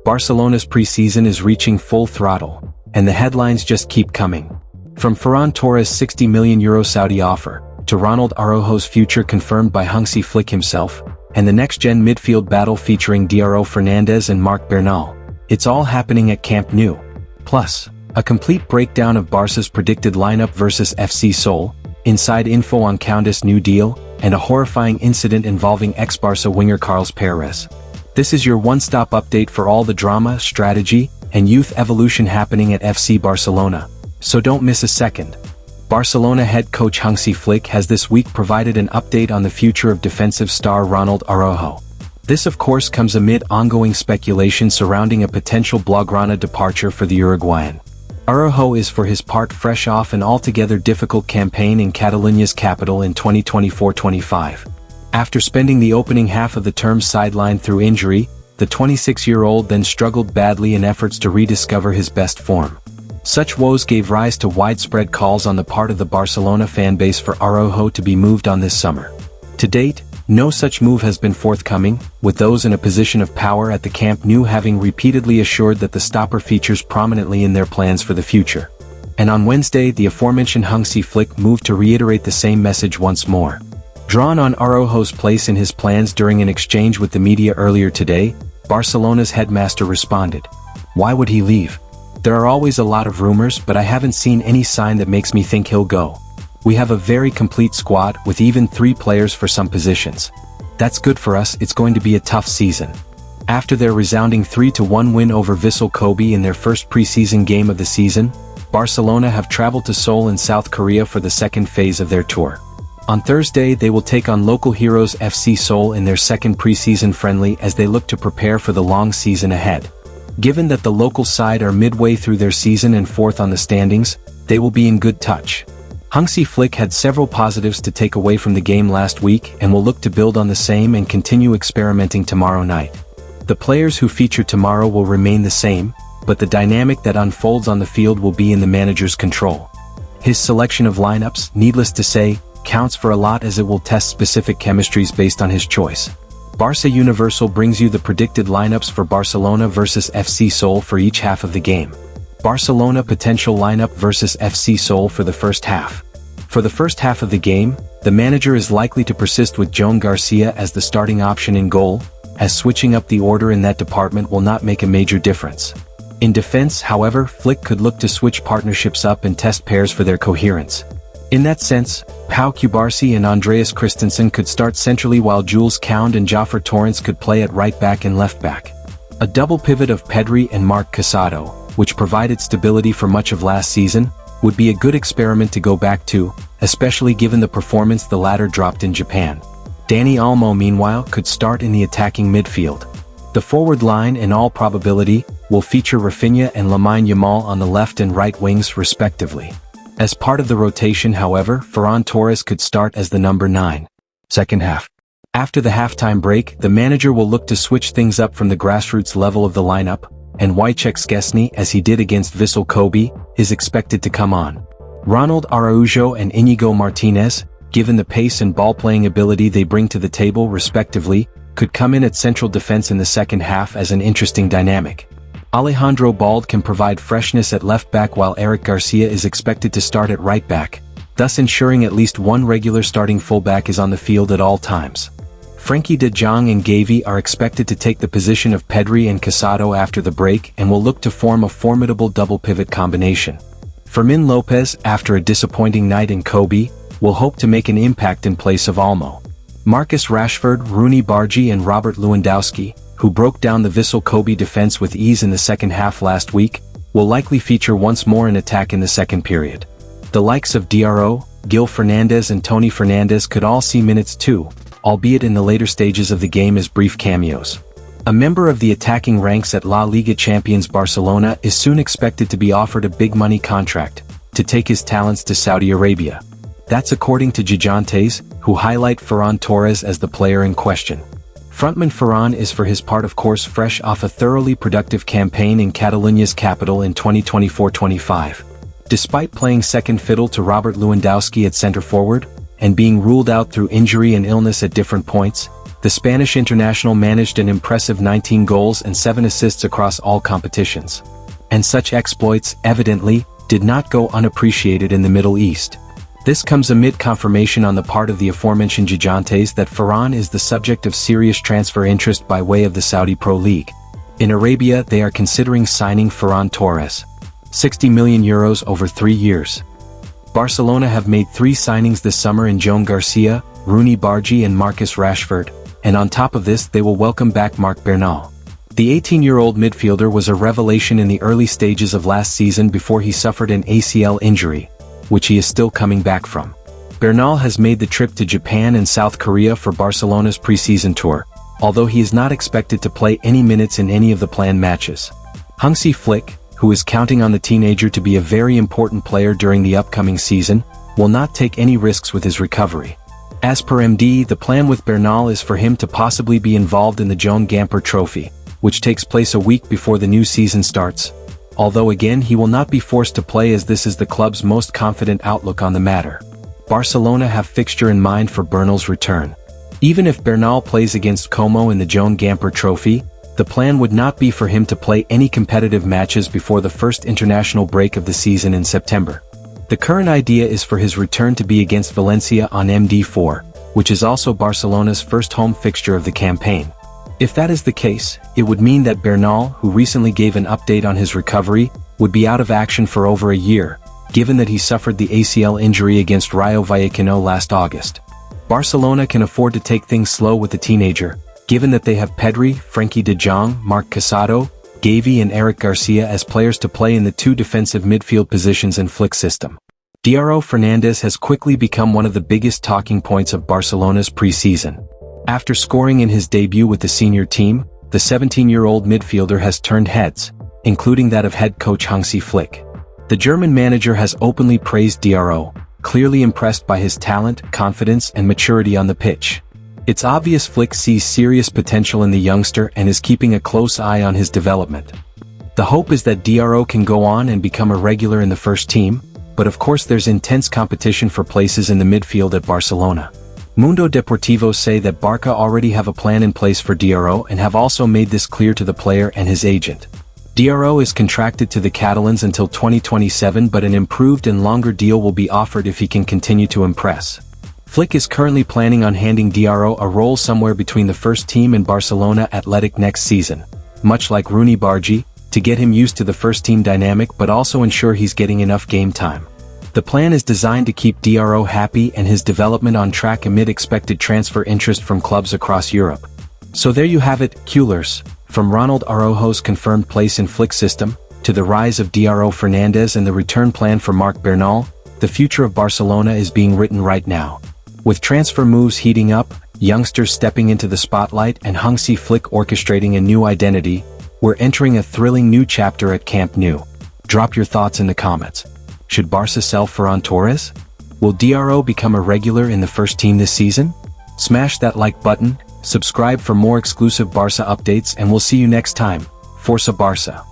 Barcelona's pre-season is reaching full throttle, and the headlines just keep coming. From Ferran Torres' €60 million Saudi offer, to Ronald Araújo's future confirmed by Hansi Flick himself, and the next-gen midfield battle featuring Dro Fernández and Marc Bernal, it's all happening at Camp Nou. Plus, a complete breakdown of Barca's predicted lineup versus FC Seoul, inside info on Koundé's new deal, and a horrifying incident involving ex-Barça winger Carles Pérez. This is your one-stop update for all the drama, strategy, and youth evolution happening at FC Barcelona, so don't miss a second. Barcelona head coach Hansi Flick has this week provided an update on the future of defensive star Ronald Araújo. This of course comes amid ongoing speculation surrounding a potential Blaugrana departure for the Uruguayan. Araújo is for his part fresh off an altogether difficult campaign in Catalonia's capital in 2024-25. After spending the opening half of the term sidelined through injury, the 26-year-old then struggled badly in efforts to rediscover his best form. Such woes gave rise to widespread calls on the part of the Barcelona fanbase for Araújo to be moved on this summer. To date, no such move has been forthcoming, with those in a position of power at the Camp Nou having repeatedly assured that the stopper features prominently in their plans for the future. And on Wednesday, the aforementioned Hansi Flick moved to reiterate the same message once more. Drawn on Araujo's place in his plans during an exchange with the media earlier today, Barcelona's headmaster responded. Why would he leave? There are always a lot of rumors, but I haven't seen any sign that makes me think he'll go. We have a very complete squad with even 3 players for some positions. That's good for us. It's going to be a tough season. After their resounding 3-1 win over Vissel Kobe in their first preseason game of the season, Barcelona have traveled to Seoul in South Korea for the second phase of their tour. On Thursday, they will take on local heroes FC Seoul in their second preseason friendly as they look to prepare for the long season ahead. Given that the local side are midway through their season and 4th on the standings, they will be in good touch. Hansi Flick had several positives to take away from the game last week and will look to build on the same and continue experimenting tomorrow night. The players who feature tomorrow will remain the same, but the dynamic that unfolds on the field will be in the manager's control. His selection of lineups, needless to say, counts for a lot as it will test specific chemistries based on his choice. Barca Universal brings you the predicted lineups for Barcelona versus FC Seoul for each half of the game. Barcelona potential lineup versus FC Seoul for the first half. For the first half of the game, the manager is likely to persist with Joan Garcia as the starting option in goal, as switching up the order in that department will not make a major difference. In defense, however, Flick could look to switch partnerships up and test pairs for their coherence. In that sense, Pau Cubarsí and Andreas Christensen could start centrally while Jules Koundé and Dro Torres could play at right back and left back. A double pivot of Pedri and Marc Casado, which provided stability for much of last season, would be a good experiment to go back to, especially given the performance the latter dropped in Japan. Dani Olmo meanwhile could start in the attacking midfield. The forward line in all probability will feature Rafinha and Lamine Yamal on the left and right wings respectively. As part of the rotation, however, Ferran Torres could start as the number 9. Second half. After the halftime break, the manager will look to switch things up from the grassroots level of the lineup, and Wojciech Szczesny, as he did against Vissel Kobe, is expected to come on. Ronald Araújo and Íñigo Martínez, given the pace and ball-playing ability they bring to the table respectively, could come in at central defense in the second half as an interesting dynamic. Alejandro Balde can provide freshness at left back while Eric Garcia is expected to start at right back, thus ensuring at least one regular starting fullback is on the field at all times. Frenkie de Jong and Gavi are expected to take the position of Pedri and Casado after the break and will look to form a formidable double pivot combination. Fermin Lopez, after a disappointing night in Kobe, will hope to make an impact in place of Olmo. Marcus Rashford, Rooney Bargi and Robert Lewandowski, who broke down the Vissel Kobe defense with ease in the second half last week, will likely feature once more in attack in the second period. The likes of Dro, Gil Fernandez and Tony Fernandez could all see minutes too, albeit in the later stages of the game as brief cameos. A member of the attacking ranks at La Liga champions Barcelona is soon expected to be offered a big money contract to take his talents to Saudi Arabia. That's according to Gigantes, who highlight Ferran Torres as the player in question. Frontman Ferran is for his part of course fresh off a thoroughly productive campaign in Catalonia's capital in 2024-25. Despite playing second fiddle to Robert Lewandowski at center forward, and being ruled out through injury and illness at different points, the Spanish international managed an impressive 19 goals and 7 assists across all competitions. And such exploits, evidently, did not go unappreciated in the Middle East. This comes amid confirmation on the part of the aforementioned gigantes that Ferran is the subject of serious transfer interest by way of the Saudi Pro League. In Arabia, they are considering signing Ferran Torres. €60 million over 3 years. Barcelona have made 3 signings this summer in Joan Garcia, Rooney Bargi and Marcus Rashford, and on top of this they will welcome back Marc Bernal. The 18-year-old midfielder was a revelation in the early stages of last season before he suffered an ACL injury, which he is still coming back from. Bernal has made the trip to Japan and South Korea for Barcelona's pre-season tour, although he is not expected to play any minutes in any of the planned matches. Hansi Flick, who is counting on the teenager to be a very important player during the upcoming season, will not take any risks with his recovery. As per MD, the plan with Bernal is for him to possibly be involved in the Joan Gamper Trophy, which takes place a week before the new season starts. Although again he will not be forced to play as this is the club's most confident outlook on the matter. Barcelona have fixture in mind for Bernal's return. Even if Bernal plays against Como in the Joan Gamper Trophy, the plan would not be for him to play any competitive matches before the first international break of the season in September. The current idea is for his return to be against Valencia on MD4, which is also Barcelona's first home fixture of the campaign. If that is the case, it would mean that Bernal, who recently gave an update on his recovery, would be out of action for over a year, given that he suffered the ACL injury against Rayo Vallecano last August. Barcelona can afford to take things slow with the teenager, given that they have Pedri, Frenkie de Jong, Marc Casado, Gavi and Eric Garcia as players to play in the 2 defensive midfield positions in Flick's system. Dro Fernández has quickly become one of the biggest talking points of Barcelona's pre-season. After scoring in his debut with the senior team, the 17-year-old midfielder has turned heads, including that of head coach Hansi Flick. The German manager has openly praised Dro, clearly impressed by his talent, confidence and maturity on the pitch. It's obvious Flick sees serious potential in the youngster and is keeping a close eye on his development. The hope is that Dro can go on and become a regular in the first team, but of course there's intense competition for places in the midfield at Barcelona. Mundo Deportivo say that Barca already have a plan in place for Dro and have also made this clear to the player and his agent. Dro is contracted to the Catalans until 2027, but an improved and longer deal will be offered if he can continue to impress. Flick is currently planning on handing Dro a role somewhere between the first team and Barcelona Athletic next season, much like Rooney Bargi, to get him used to the first team dynamic but also ensure he's getting enough game time. The plan is designed to keep Dro happy and his development on track amid expected transfer interest from clubs across Europe. So there you have it, Coolers, from Ronald Araújo's confirmed place in Flick's system, to the rise of Dro Fernández and the return plan for Marc Bernal, the future of Barcelona is being written right now. With transfer moves heating up, youngsters stepping into the spotlight and Hansi Flick orchestrating a new identity, we're entering a thrilling new chapter at Camp Nou. Drop your thoughts in the comments. Should Barca sell Ferran Torres? Will Dro become a regular in the first team this season? Smash that like button, subscribe for more exclusive Barca updates and we'll see you next time. Forza Barca.